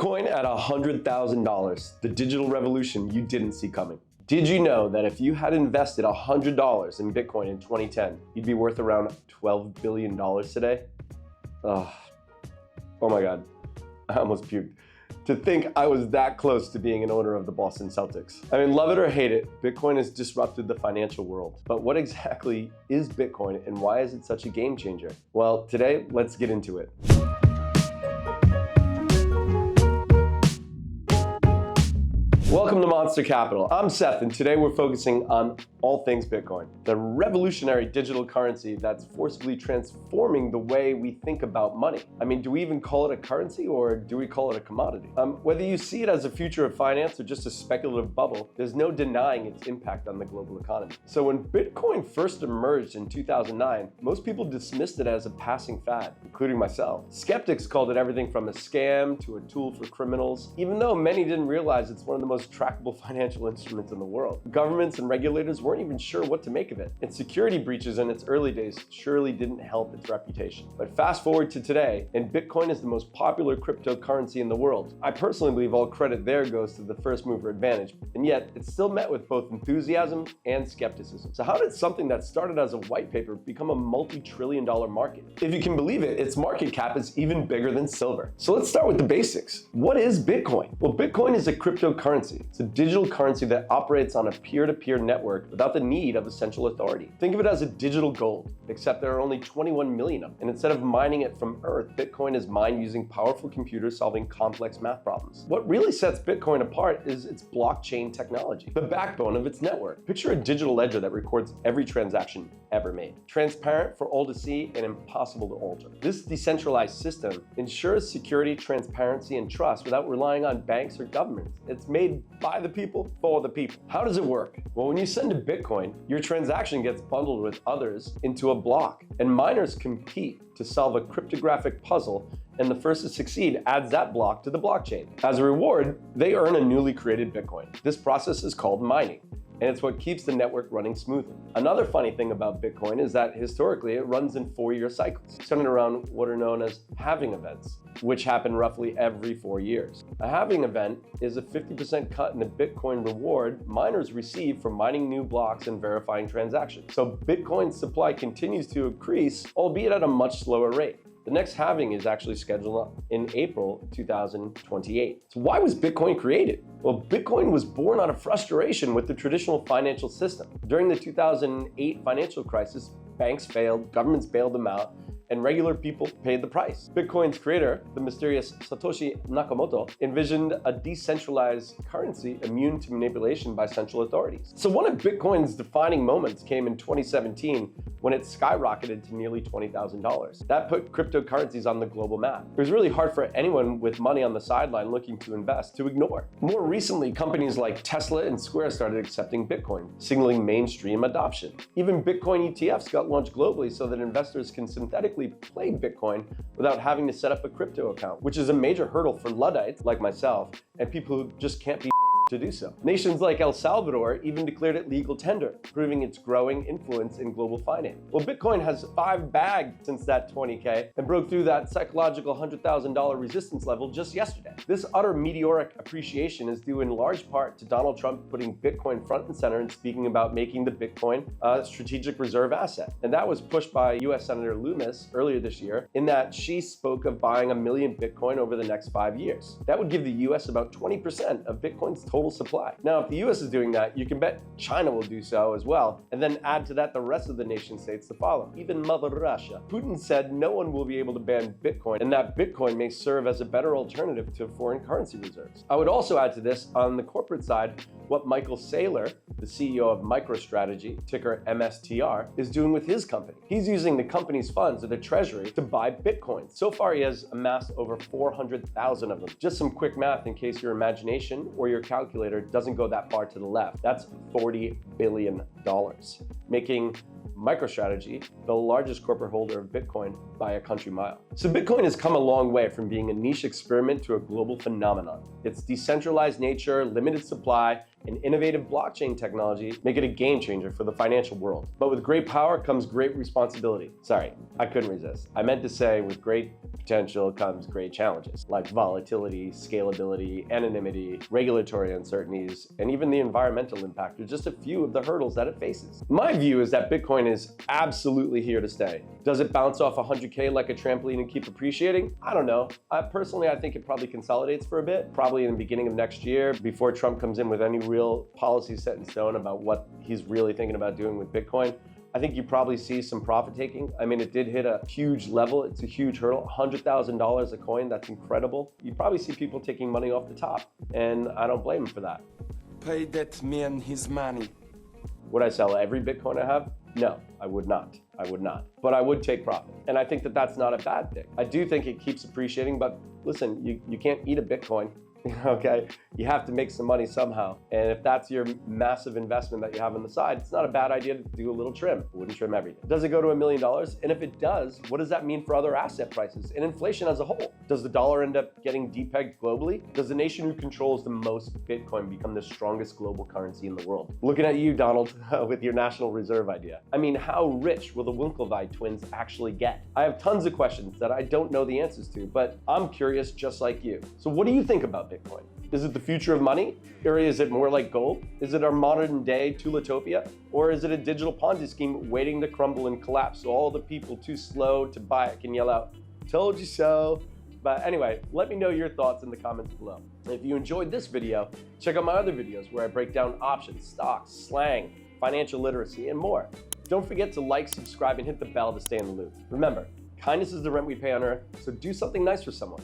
Bitcoin at $100,000, the digital revolution you didn't see coming. Did you know that if you had invested $100 in Bitcoin in 2010, you'd be worth around $12 billion today? Oh my God, I almost puked. To think I was that close to being an owner of the Boston Celtics. I mean, love it or hate it, Bitcoin has disrupted the financial world. But what exactly is Bitcoin and why is it such a game changer? Well, today, let's get into it. Welcome to Monstah Capital. I'm Seth, and today we're focusing on all things Bitcoin, the revolutionary digital currency that's forcibly transforming the way we think about money. I mean, do we even call it a currency or do we call it a commodity? Whether you see it as a future of finance or just a speculative bubble, there's no denying its impact on the global economy. So when Bitcoin first emerged in 2009, most people dismissed it as a passing fad, including myself. Skeptics called it everything from a scam to a tool for criminals, even though many didn't realize it's one of the most trackable financial instruments in the world. Governments and regulators weren't even sure what to make of it. Its security breaches in its early days surely didn't help its reputation. But fast forward to today, and Bitcoin is the most popular cryptocurrency in the world. I personally believe all credit there goes to the first mover advantage, and yet it's still met with both enthusiasm and skepticism. So how did something that started as a white paper become a multi-trillion-dollar market? If you can believe it, its market cap is even bigger than silver. So let's start with the basics. What is Bitcoin? Well, Bitcoin is a cryptocurrency. It's a digital currency that operates on a peer-to-peer network without the need of a central authority. Think of it as a digital gold, except there are only 21 million of them. And instead of mining it from Earth, Bitcoin is mined using powerful computers solving complex math problems. What really sets Bitcoin apart is its blockchain technology, the backbone of its network. Picture a digital ledger that records every transaction ever made. Transparent for all to see and impossible to alter. This decentralized system ensures security, transparency, and trust without relying on banks or governments. It's made by the people, for the people. How does it work? Well, when you send a Bitcoin, your transaction gets bundled with others into a block, and miners compete to solve a cryptographic puzzle, and the first to succeed adds that block to the blockchain. As a reward, they earn a newly created Bitcoin. This process is called mining, and it's what keeps the network running smoothly. Another funny thing about Bitcoin is that historically it runs in 4-year cycles, centered around what are known as halving events, which happen roughly every 4 years. A halving event is a 50% cut in the Bitcoin reward miners receive for mining new blocks and verifying transactions. So Bitcoin's supply continues to increase, albeit at a much slower rate. The next halving is actually scheduled in April 2028. So why was Bitcoin created? Well, Bitcoin was born out of frustration with the traditional financial system. During the 2008 financial crisis, banks failed, governments bailed them out, and regular people paid the price. Bitcoin's creator, the mysterious Satoshi Nakamoto, envisioned a decentralized currency immune to manipulation by central authorities. So one of Bitcoin's defining moments came in 2017 when it skyrocketed to nearly $20,000. That put cryptocurrencies on the global map. It was really hard for anyone with money on the sideline looking to invest to ignore. More recently, companies like Tesla and Square started accepting Bitcoin, signaling mainstream adoption. Even Bitcoin ETFs got launched globally so that investors can synthetically play Bitcoin without having to set up a crypto account, which is a major hurdle for Luddites like myself and people who just can't be to do so. Nations like El Salvador even declared it legal tender, proving its growing influence in global finance. Well, Bitcoin has 5 bagged since that 20K and broke through that psychological $100,000 resistance level just yesterday. This utter meteoric appreciation is due in large part to Donald Trump putting Bitcoin front and center and speaking about making the Bitcoin a strategic reserve asset. And that was pushed by US Senator Loomis earlier this year in that she spoke of buying 1 million Bitcoin over the next 5 years. That would give the US about 20% of Bitcoin's total supply. Now, if the US is doing that, you can bet China will do so as well, and then add to that the rest of the nation states to follow, even Mother Russia. Putin said no one will be able to ban Bitcoin, and that Bitcoin may serve as a better alternative to foreign currency reserves. I would also add to this, on the corporate side, what Michael Saylor, the CEO of MicroStrategy, ticker MSTR, is doing with his company. He's using the company's funds or the treasury to buy Bitcoin. So far, he has amassed over 400,000 of them. Just some quick math in case your imagination or your calculator doesn't go that far to the left. That's $40 billion, making MicroStrategy the largest corporate holder of Bitcoin by a country mile. So Bitcoin has come a long way from being a niche experiment to a global phenomenon. Its decentralized nature, limited supply, and innovative blockchain technology make it a game changer for the financial world. But with great power comes great responsibility. Sorry, I couldn't resist. I meant to say with great potential comes great challenges, like volatility, scalability, anonymity, regulatory uncertainties, and even the environmental impact are just a few of the hurdles that it faces. My view is that Bitcoin is absolutely here to stay. Does it bounce off 100K like a trampoline and keep appreciating? I don't know. Personally, I think it probably consolidates for a bit, probably in the beginning of next year, before Trump comes in with any real policy set in stone about what he's really thinking about doing with Bitcoin. I think you probably see some profit taking. I mean, it did hit a huge level. It's a huge hurdle, $100,000 a coin. That's incredible. You probably see people taking money off the top, and I don't blame them for that. Pay that man his money. Would I sell every Bitcoin I have? No, I would not. I would not. But I would take profit. And I think that that's not a bad thing. I do think it keeps appreciating, but listen, you can't eat a Bitcoin. Okay, you have to make some money somehow. And if that's your massive investment that you have on the side, it's not a bad idea to do a little trim. I wouldn't trim everything. Does it go to $1 million? And if it does, what does that mean for other asset prices and inflation as a whole? Does the dollar end up getting depegged globally? Does the nation who controls the most Bitcoin become the strongest global currency in the world? Looking at you, Donald, with your National Reserve idea. I mean, how rich will the Winklevi twins actually get? I have tons of questions that I don't know the answers to, but I'm curious just like you. So what do you think about Bitcoin? Is it the future of money? Or is it more like gold? Is it our modern day Tulatopia? Or is it a digital Ponzi scheme waiting to crumble and collapse so all the people too slow to buy it can yell out, "Told you so." But anyway, let me know your thoughts in the comments below. And if you enjoyed this video, check out my other videos where I break down options, stocks, slang, financial literacy, and more. Don't forget to like, subscribe, and hit the bell to stay in the loop. Remember, kindness is the rent we pay on earth, so do something nice for someone.